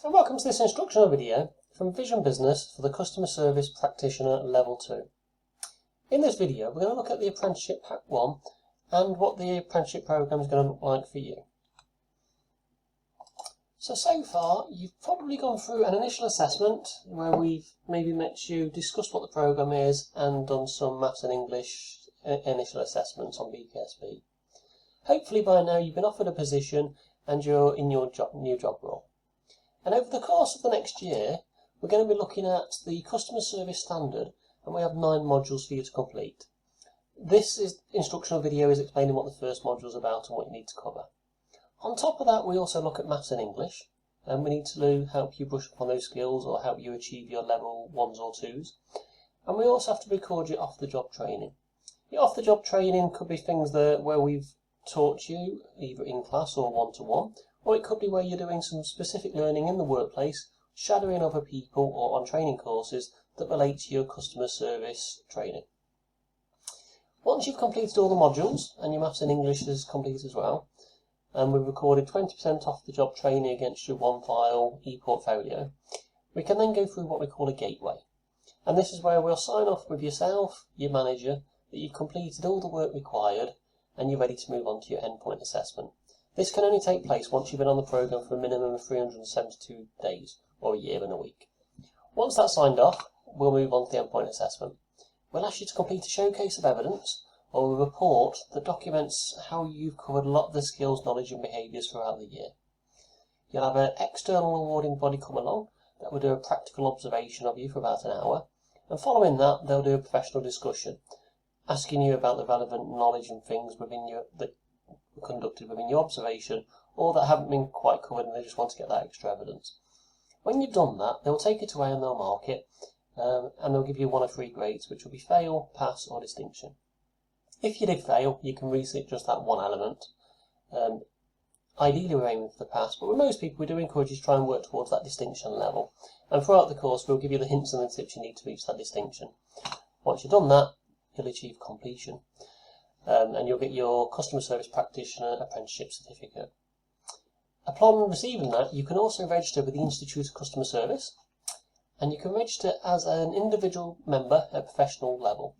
And welcome to this instructional video from Vision Business for the Customer Service Practitioner Level 2. In this video we're going to look at the Apprenticeship Pack 1 and what the apprenticeship program is going to look like for you. So far you've probably gone through an initial assessment where we've maybe met you, discussed what the program is and done some maths and English initial assessments on BKSB. Hopefully by now you've been offered a position and you're in your new job role. And over the course of the next year, we're going to be looking at the customer service standard, and we have 9 modules for you to complete. This instructional video is explaining what the first module is about and what you need to cover. On top of that, we also look at maths and English, and we need to help you brush up on those skills or help you achieve your level 1s or 2s. And we also have to record your off-the-job training. Your off-the-job training could be things where we've taught you, either in class or one-to-one, or it could be where you're doing some specific learning in the workplace, shadowing other people or on training courses that relate to your customer service training. Once you've completed all the modules, and your maths and English is complete as well, and we've recorded 20% off the job training against your one-file e-portfolio, we can then go through what we call a gateway. And this is where we'll sign off with yourself, your manager, that you've completed all the work required and you're ready to move on to your endpoint assessment. This can only take place once you've been on the programme for a minimum of 372 days, or a year and a week. Once that's signed off, we'll move on to the endpoint assessment. We'll ask you to complete a showcase of evidence, or a report that documents how you've covered a lot of the skills, knowledge and behaviours throughout the year. You'll have an external awarding body come along that will do a practical observation of you for about an hour, and following that they'll do a professional discussion, asking you about the relevant knowledge and things that were conducted within your observation, or that haven't been quite covered and they just want to get that extra evidence. When you've done that, they'll take it away and they'll mark it, and they'll give you 1 of 3 grades, which will be fail, pass or distinction. If you did fail, you can resit just that one element. Ideally we're aiming for the pass, but with most people we do encourage you to try and work towards that distinction level, and throughout the course we'll give you the hints and the tips you need to reach that distinction. Once you've done that, you'll achieve completion, and you'll get your Customer Service Practitioner Apprenticeship Certificate. Upon receiving that, you can also register with the Institute of Customer Service, and you can register as an individual member at professional level.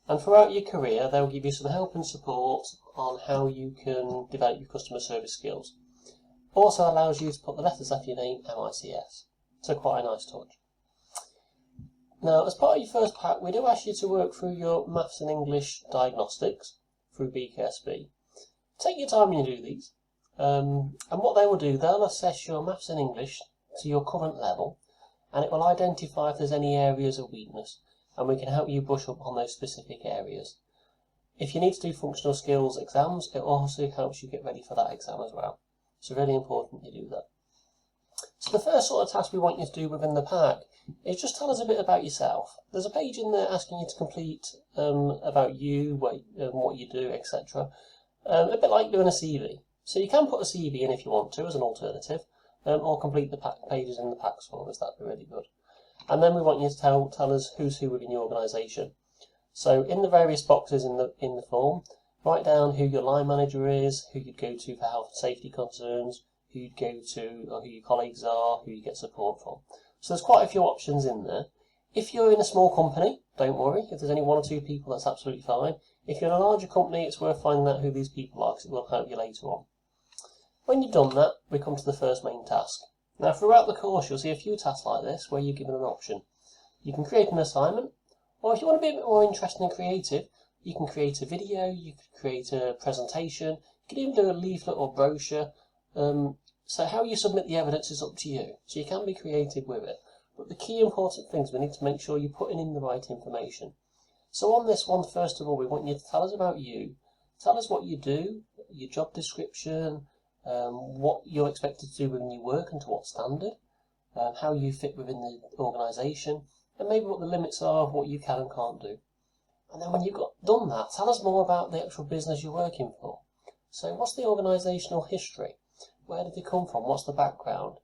And throughout your career, they'll give you some help and support on how you can develop your customer service skills. Also allows you to put the letters after your name, MICS. So quite a nice touch. Now, as part of your first pack, we do ask you to work through your maths and English diagnostics through BKSB. Take your time when you do these, and what they will do, they'll assess your maths and English to your current level, and it will identify if there's any areas of weakness, and we can help you brush up on those specific areas. If you need to do functional skills exams, it also helps you get ready for that exam as well. So really important you do that. So the first sort of task we want you to do within the pack is just tell us a bit about yourself. There's a page in there asking you to complete about you, what you do, etc. A bit like doing a CV. So you can put a CV in if you want to as an alternative, or complete the pages in the packs for us. That'd be really good. And then we want you to tell us who's who within your organisation. So in the various boxes in the form, write down who your line manager is, who you'd go to for health and safety concerns, who you'd go to, or who your colleagues are, who you get support from. So there's quite a few options in there. If you're in a small company, don't worry. If there's only 1 or 2 people, that's absolutely fine. If you're in a larger company, it's worth finding out who these people are, because it will help you later on. When you've done that, we come to the first main task. Now throughout the course you'll see a few tasks like this where you're given an option. You can create an assignment, or if you want to be a bit more interesting and creative, you can create a video, you can create a presentation, you can even do a leaflet or brochure. So how you submit the evidence is up to you, so you can be creative with it. But the key important things, we need to make sure you're putting in the right information. So on this one, first of all, we want you to tell us about you. Tell us what you do, your job description, what you're expected to do within your work and to what standard, how you fit within the organisation, and maybe what the limits are of what you can and can't do. And then when you've done that, tell us more about the actual business you're working for. So what's the organisational history? Where did they come from? What's the background?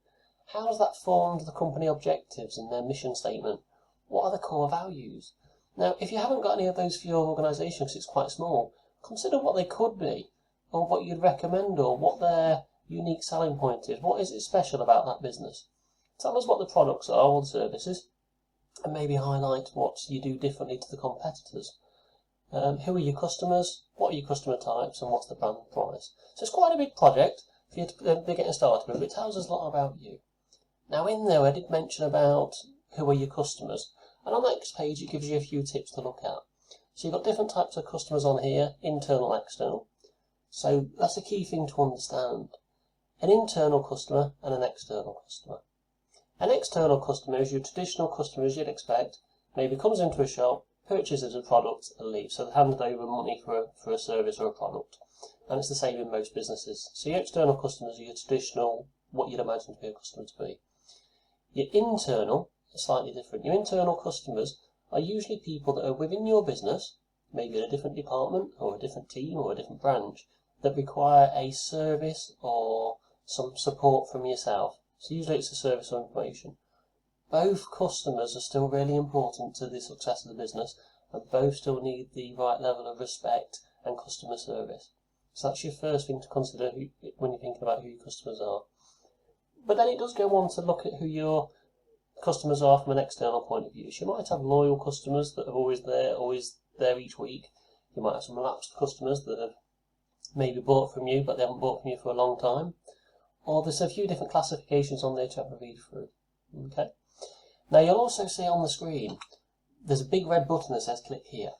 How has that formed the company objectives and their mission statement? What are the core values? Now, if you haven't got any of those for your organisation because it's quite small, consider what they could be, or what you'd recommend, or what their unique selling point is. What is it special about that business? Tell us what the products are or the services, and maybe highlight what you do differently to the competitors. Who are your customers, what are your customer types, and what's the brand price. So it's quite a big project for you to be getting started with, but it tells us a lot about you. Now in there I did mention about who are your customers, and on the next page it gives you a few tips to look at. So you've got different types of customers on here, internal, external. So that's a key thing to understand. An internal customer and an external customer. An external customer is your traditional customer as you'd expect, maybe comes into a shop, purchases a product and leaves. So they've handed over money for a service or a product. And it's the same in most businesses. So your external customers are your traditional, what you'd imagine to be a customer to be. Your internal is slightly different. Your internal customers are usually people that are within your business, maybe in a different department or a different team or a different branch, that require a service or some support from yourself. So usually it's a service or information. Both customers are still really important to the success of the business, and both still need the right level of respect and customer service. So that's your first thing to consider when you're thinking about who your customers are. But then it does go on to look at who your customers are from an external point of view. So you might have loyal customers that are always there each week. You might have some lapsed customers that have maybe bought from you, but they haven't bought from you for a long time. Or there's a few different classifications on there to have a read through. Okay. Now you'll also see on the screen, there's a big red button that says click here.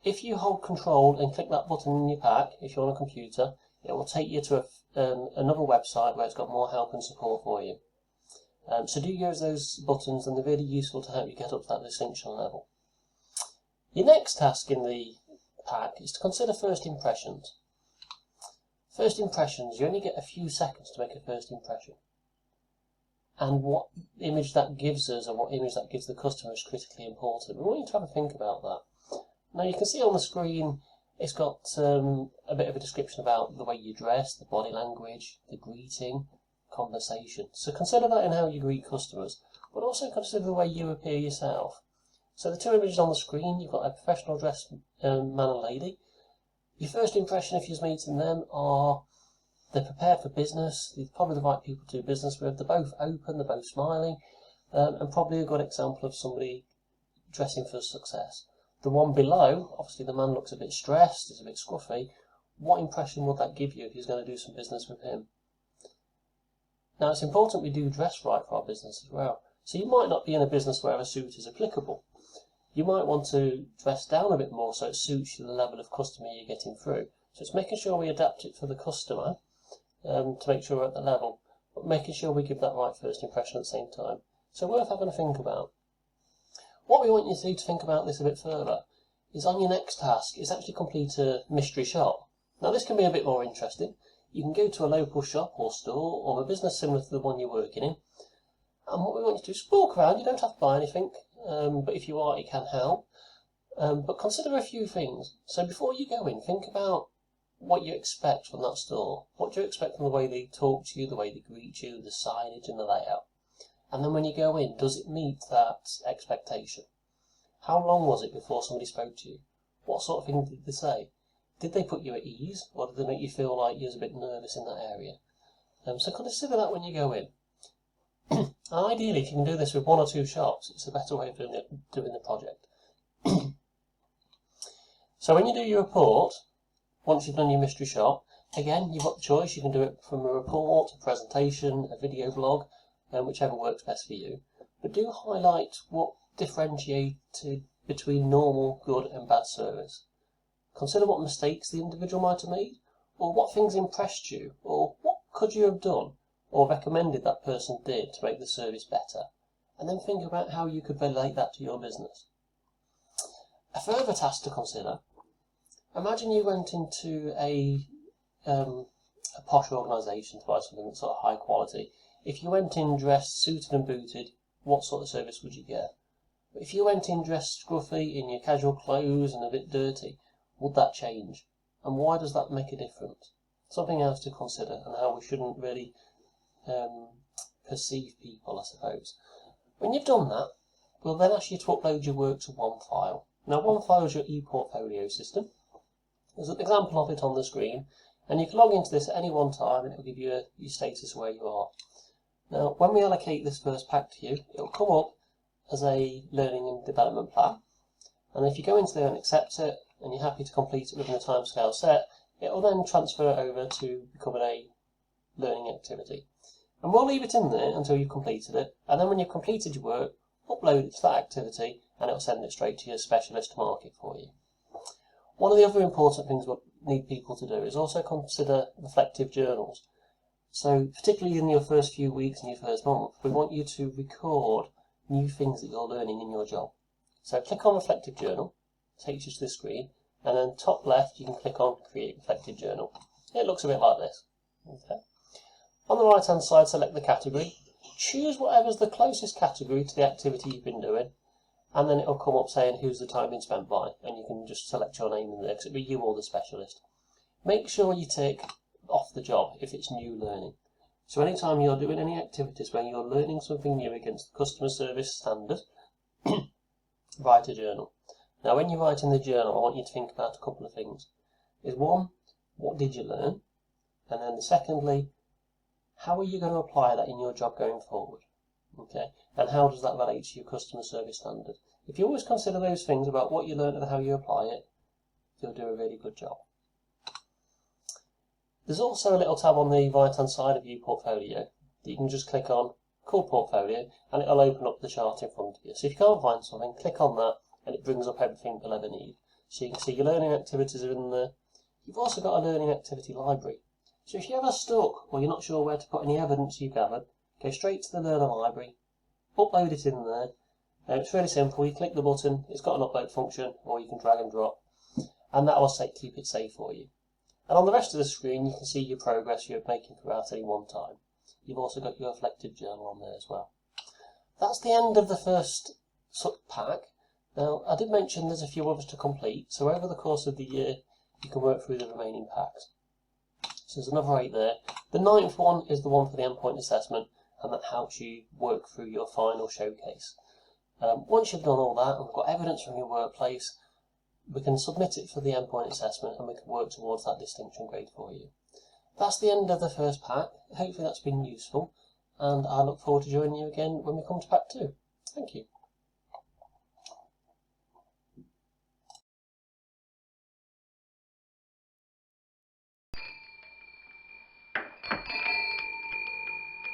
If you hold control and click that button in your pack, if you're on a computer, it will take you to another website where it's got more help and support for you. So do use those buttons, and they're really useful to help you get up to that distinction level. Your next task in the pack is to consider first impressions. First impressions, you only get a few seconds to make a first impression. And what image that gives us, or what image that gives the customer, is critically important. We want you to have a think about that. Now you can see on the screen, it's got a bit of a description about the way you dress, the body language, the greeting, conversation. So consider that in how you greet customers, but also consider the way you appear yourself. So the two images on the screen, you've got a professional dressed man and lady. Your first impression if you're meeting them are they're prepared for business, they're probably the right people to do business with, they're both open, they're both smiling, and probably a good example of somebody dressing for success. The one below, obviously the man looks a bit stressed, is a bit scruffy. What impression would that give you if you're going to do some business with him? Now it's important we do dress right for our business as well. So you might not be in a business where a suit is applicable. You might want to dress down a bit more so it suits the level of customer you're getting through. So it's making sure we adapt it for the customer to make sure we're at the level, but making sure we give that right first impression at the same time. So worth having a think about. What we want you to do to think about this a bit further is on your next task is actually complete a mystery shop. Now this can be a bit more interesting. You can go to a local shop or store or a business similar to the one you're working in, and what we want you to do is walk around. You don't have to buy anything, but if you are, it can help. But consider a few things. So before you go in, think about what you expect from that store. What do you expect from the way they talk to you, the way they greet you, the signage and the layout? And then when you go in, does it meet that expectation? How long was it before somebody spoke to you? What sort of thing did they say? Did they put you at ease, or did they make you feel like you was a bit nervous in that area? So consider that when you go in. And ideally, if you can do this with one or two shops, it's a better way of doing the project. So when you do your report, once you've done your mystery shop, again, you've got the choice. You can do it from a report, a presentation, a video blog, whichever works best for you. But do highlight what differentiated between normal, good and bad service. Consider what mistakes the individual might have made, or what things impressed you, or what could you have done or recommended that person did to make the service better. And then think about how you could relate that to your business. A further task to consider, imagine you went into a posh organisation to buy something that's sort of high quality. If you went in dressed, suited and booted, what sort of service would you get? But if you went in dressed scruffy, in your casual clothes and a bit dirty, would that change? And why does that make a difference? Something else to consider, and how we shouldn't really perceive people, I suppose. When you've done that, we'll then ask you to upload your work to one file. Now one file is your e-portfolio system. There's an example of it on the screen, and you can log into this at any one time and it will give you your status where you are. Now, when we allocate this first pack to you, it'll come up as a learning and development plan. And if you go into there and accept it, and you're happy to complete it within the timescale set, it will then transfer over to becoming a learning activity. And we'll leave it in there until you've completed it, and then when you've completed your work, upload it to that activity, and it'll send it straight to your specialist to mark it for you. One of the other important things we'll need people to do is also consider reflective journals. So particularly in your first few weeks and your first month, we want you to record new things that you're learning in your job. So click on Reflective Journal, takes you to the screen, and then top left you can click on Create Reflective Journal. It looks a bit like this. Okay. On the right hand side, select the category. Choose whatever's the closest category to the activity you've been doing, and then it'll come up saying who's the time been spent by, and you can just select your name in there because it'll be you or the specialist. Make sure you tick off the job if it's new learning. So anytime you're doing any activities where you're learning something new against the customer service standard, write a journal. Now when you write in the journal, I want you to think about a couple of things. One, what did you learn? And then secondly, how are you going to apply that in your job going forward? Okay, and how does that relate to your customer service standard? If you always consider those things about what you learned and how you apply it, you'll do a really good job. There's also a little tab on the right hand side of View Portfolio that you can just click on, called Portfolio, and it'll open up the chart in front of you. So if you can't find something, click on that and it brings up everything you'll ever need. So you can see your learning activities are in there. You've also got a learning activity library. So if you're ever stuck or you're not sure where to put any evidence you've gathered, go straight to the Learner Library, upload it in there. It's really simple. You click the button, it's got an upload function, or you can drag and drop, and that will keep it safe for you. And on the rest of the screen, you can see your progress you're making throughout any one time. You've also got your reflective journal on there as well. That's the end of the first pack. Now, I did mention there's a few others to complete, so over the course of the year, you can work through the remaining packs. So there's another 8 there. The 9th one is the one for the endpoint assessment, and that helps you work through your final showcase. Once you've done all that and we've got evidence from your workplace, we can submit it for the endpoint assessment and we can work towards that distinction grade for you. That's the end of the first pack. Hopefully that's been useful, and I look forward to joining you again when we come to pack 2. Thank you.